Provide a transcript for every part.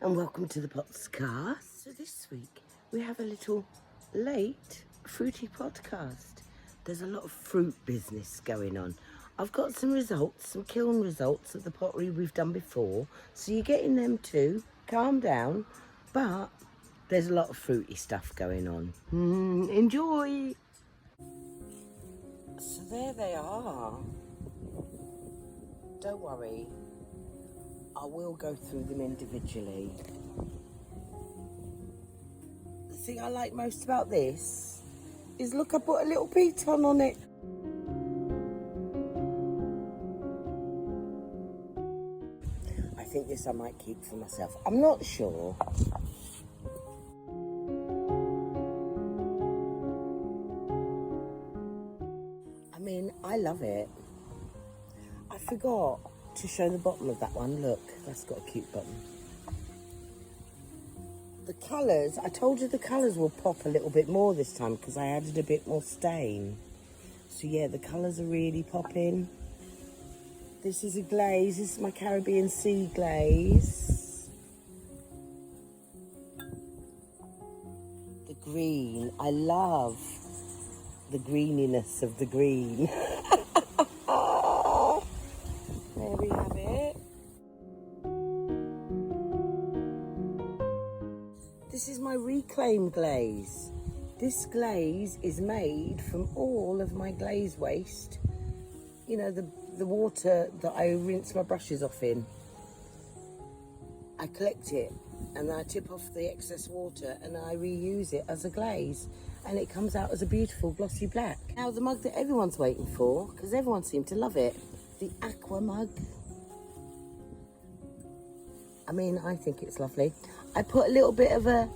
and welcome to the Potscast. So this week we have a little late fruity podcast. There's a lot of fruit business going on. I've got some results, some kiln results of the pottery we've done before, so you're getting them too. Calm down, but there's a lot of fruity stuff going on. Enjoy! So there they are. Don't worry, I will go through them individually. The thing I like most about this is, look, I put a little piton on it. I think this I might keep for myself. I'm not sure. I mean, I love it. I forgot to show the bottom of that one. Look, that's got a cute bottom. The colours, I told you the colours will pop a little bit more this time because I added a bit more stain. So yeah, the colours are really popping. This is a glaze. This is my Caribbean Sea glaze. The green, I love the greeniness of the green. There we have it. This is my Reclaim glaze. This glaze is made from all of my glaze waste. You know, the water that I rinse my brushes off in. I collect it and then I tip off the excess water and I reuse it as a glaze. And it comes out as a beautiful glossy black. Now the mug that everyone's waiting for, because everyone seemed to love it. The aqua mug. I mean, I think it's lovely. I put a little bit of a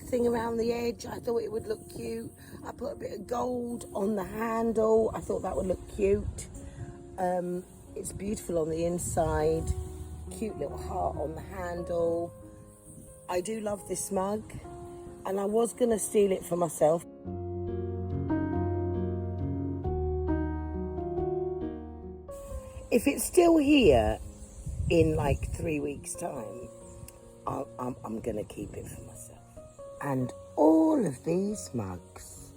thing around the edge. I thought it would look cute. I put a bit of gold on the handle. I thought that would look cute. It's beautiful on the inside. Cute little heart on the handle. I do love this mug. And I was going to steal it for myself. If it's still here in like 3 weeks' time, I'm going to keep it for myself. And all of these mugs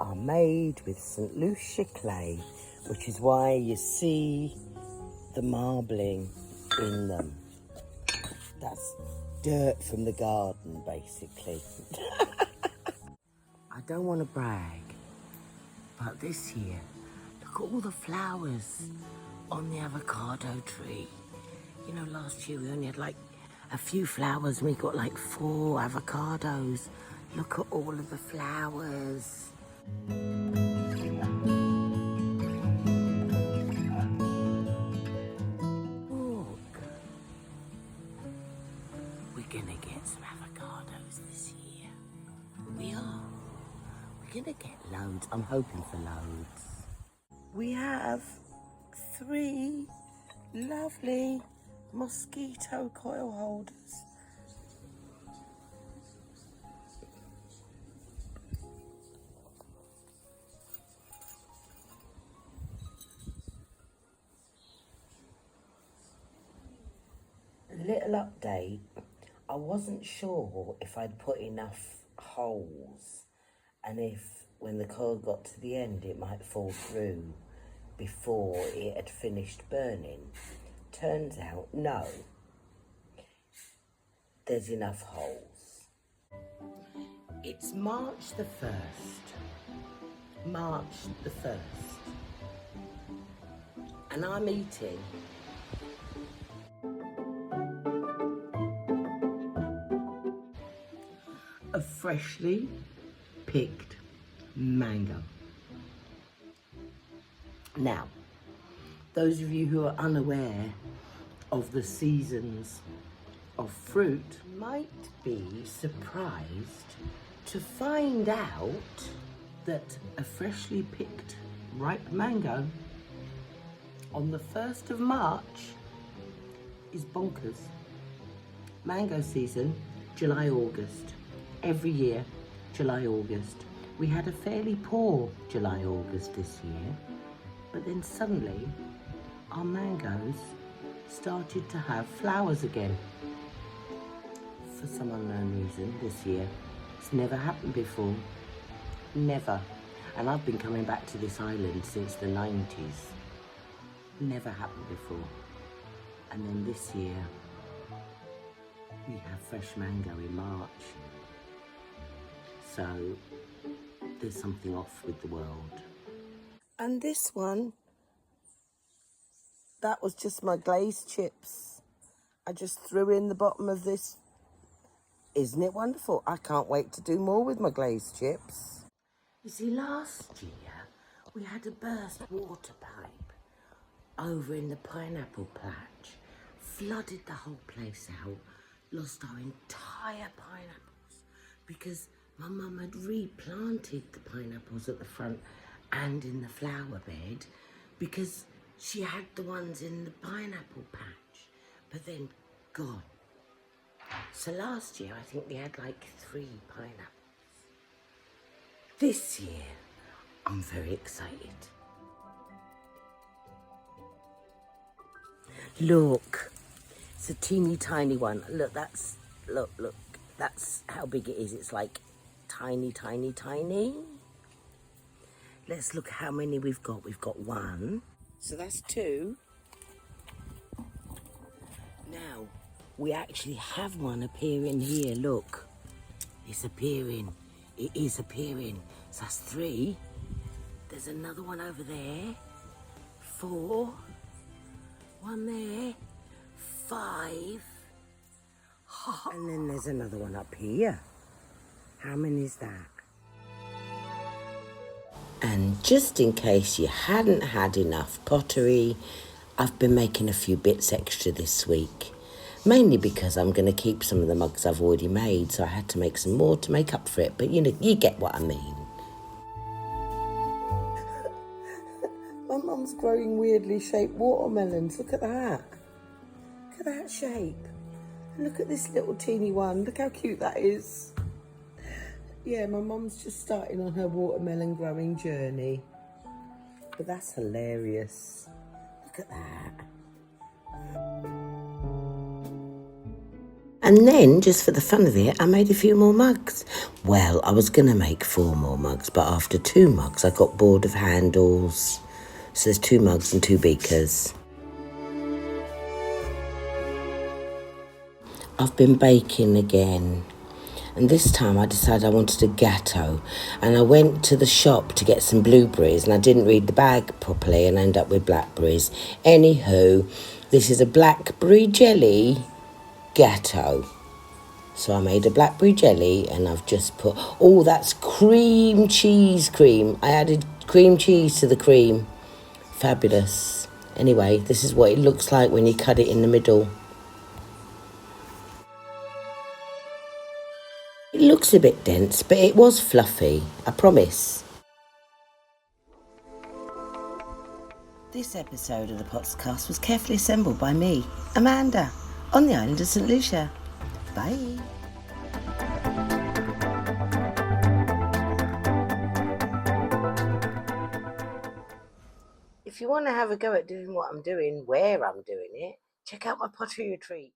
are made with St. Lucia clay, which is why you see the marbling in them. That's dirt from the garden, basically. I don't want to brag, but this year, look at all the flowers on the avocado tree. You know, last year we only had like a few flowers and we got like 4 avocados. Look at all of the flowers. Look. We're gonna get some avocados this year. We are. We're gonna get loads. I'm hoping for loads. We have 3 lovely mosquito coil holders. Little update, I wasn't sure if I'd put enough holes and if when the coil got to the end it might fall through before it had finished burning. Turns out, no, there's enough holes. It's March the 1st. March the 1st. And I'm eating a freshly picked mango. Now, those of you who are unaware of the seasons of fruit might be surprised to find out that a freshly picked ripe mango on the 1st of March is bonkers. Mango season, July, August. Every year, July, August. We had a fairly poor July, August this year, but then suddenly our mangoes started to have flowers again. some unknown reason this year. It's never happened before. Never. And I've been coming back to this island since the 90s. Never happened before. And then this year, we have fresh mango in March. So there's something off with the world. And this one, that was just my glazed chips. I just threw in the bottom of this. Isn't it wonderful? I can't wait to do more with my glazed chips. You see, last year we had a burst water pipe over in the pineapple patch, flooded the whole place out, lost our entire pineapples because my mum had replanted the pineapples at the front and in the flower bed because she had the ones in the pineapple patch, but then gone. So last year I think we had like 3 pineapples. This year I'm very excited. Look, it's a teeny tiny one. Look, look, that's how big it is. It's like tiny, tiny, tiny. Let's look how many we've got. We've got 1. So that's 2. Now, we actually have one appearing here. Look, it's appearing. It is appearing. So that's 3. There's another one over there. 4. 1 there. 5. And then there's another one up here. How many is that? And just in case you hadn't had enough pottery, I've been making a few bits extra this week. Mainly because I'm going to keep some of the mugs I've already made, so I had to make some more to make up for it. But you know, you get what I mean. My mum's growing weirdly shaped watermelons. Look at that. Look at that shape. And look at this little teeny one. Look how cute that is. Yeah, my mum's just starting on her watermelon growing journey. But that's hilarious. Look at that. And then, just for the fun of it, I made a few more mugs. Well, I was going to make 4 more mugs, but after 2 mugs, I got bored of handles. So there's 2 mugs and 2 beakers. I've been baking again. And this time I decided I wanted a gatto. And I went to the shop to get some blueberries and I didn't read the bag properly and I ended up with blackberries. Anywho, this is a blackberry jelly gatto. So I made a blackberry jelly and I've just put, oh, that's cream cheese cream. I added cream cheese to the cream. Fabulous. Anyway, this is what it looks like when you cut it in the middle. It looks a bit dense, but it was fluffy, I promise. This episode of the Potscast was carefully assembled by me, Amanda, on the island of St Lucia. Bye. If you want to have a go at doing what I'm doing, where I'm doing it, check out my pottery retreats.